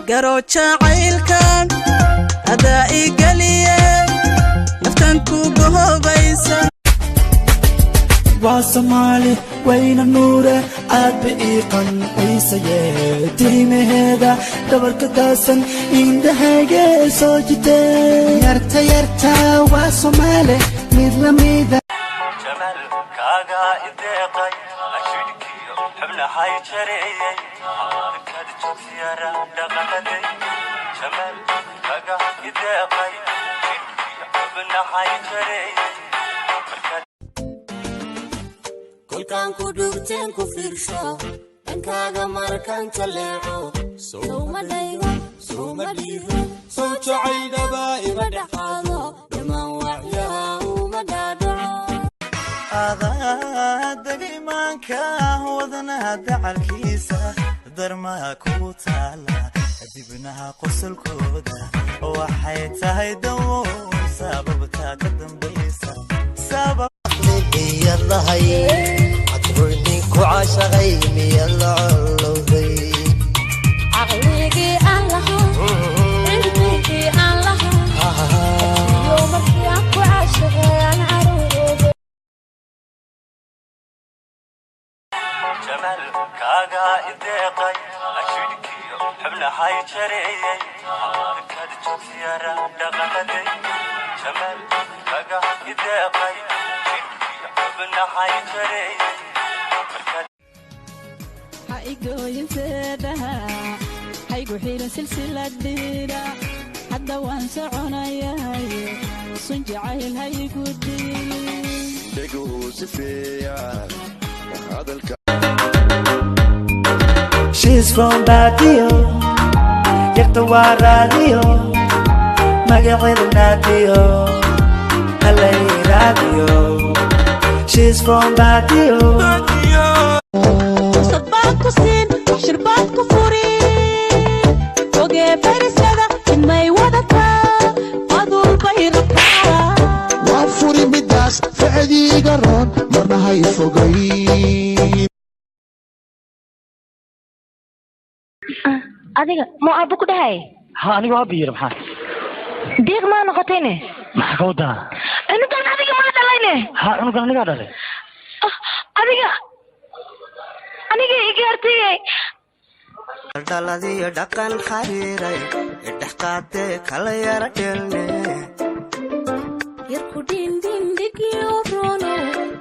قرو جعيلكان أدائي قليل نفتنكو قهوبيسا واسمالي وين النور أبقيقا ويسيه ديمي هذا دبرك داسن إندهاجي سوجتين يرتا يرتا واسمالي ميدلا ميدا جمال كاغا إدقاي أشدكيو حبل هاي شريي كاد جوزيارا دغلدي جمال كاغا إدقاي حبل هاي شريي كل كان كدوبتين كفيرشو ان كاغا مركان تليعو سوما دايغو سوما ديفو سو جعيل دبائي مدحاضو دمان وعيا ومدادعو هذا دقيمان كاهوذنا دعالكيسا درما كوتالا دبنها قسل كودا وحيتها يدوون سببتها قدم بيسا سبب يلا هاي عطرني كعاشقي يلا علوذي عقليكي الله عندكي الله يومك يا كعاشقي انا عروضي جمال كاغا إدقاي أشدكيو حبل هاي شريي كاد جوزيارا دغلدي جمال كاغا إدقاي حيقوين سيدها حيقو حيلا سلسلة ديرا حدا وانسعونا ياهي صنجي عايل هايقو ديري دقو سفيا هذا She's from Badio يقتوى راديو مقعد ناديو هلاي راديو She's from Badio صباكو سين شرباتكو فورين وقي فرسكدا إما يودتا قادو البيرتا وافوري مداس فعدي قرون مرنا هاي فوقين adiga ma aabo ku dhahay ها أنا وابي ربحان diiq ma noqotayne ما كودا intan adiga ma dhalayne ها أنا كان نقدر عليه adiga aniga igartay daladii dhaqan xariiray idhaqaate kala yara dhelne yarku din digiyo rono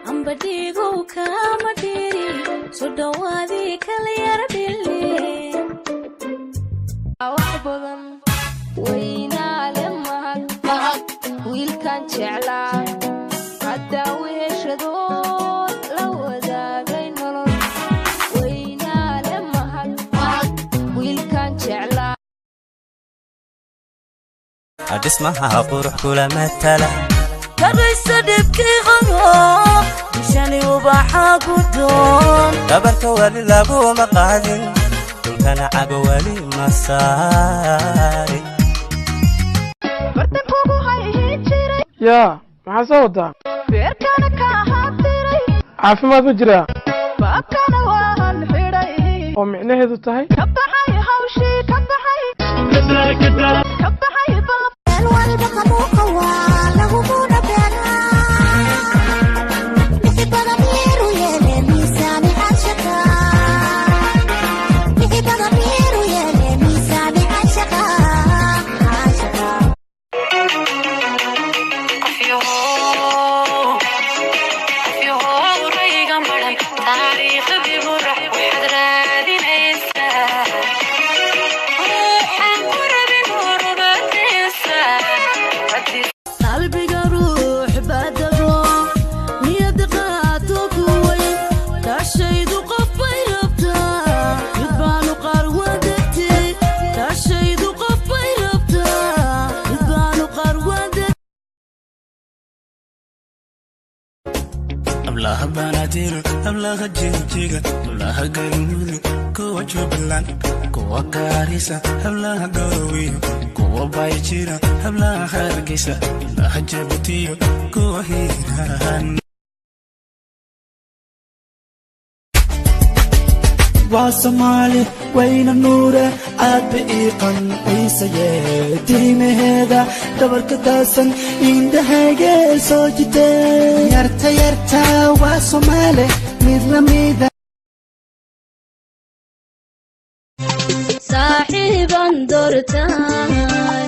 amba digo kama diri so dhawaadi kala yara dhille wax badan waynaale mahad wiilkan jeclaa hadda weeshado la wadaagay nolol waynaale mahad wiilkan jeclaa dhismaha qurux kula matala كريسة دبكي غرام مشاني وباحا قدوم dabarka wali lagu maqaadin dhulkana cago wali masaari bartankugu hayhin jiray yaa maxaa soo wadaa beerkana ka hatiray caafimaad ma jiraa baabkana waan xidhay oo micnaheedu tahay ka baxay hawshii ka baxay baab walba qabuuqa waa lagu muudha beeraa mixibada miiru yeele miisaani cashaqa mixibada miiru yeele miisaani cashaqa rayga maran taariikhdii burax waxaad raadinaysaa qalbiga ruux badado niyad qaato kuway kaashaydu qof bay rabtaa mid baanu qarwadegtay kaashaydu qof bay rabtaa mid baanu qarwadegtay hablaha banaadir hablaha jijiga hablaha galmudug kuwa jubbaland kuwa gaarisa hablaha garowiyo kuwa bayjira hablaha hargeysa hablaha jabutiyo kuwa hiiraan waa Soomaali wayna nuure aad ii qancaysaye tiimaheeda dhabarka daasan indhahayga soo jitay yarta waa Soomaali mid lamida saaxiiban doortaan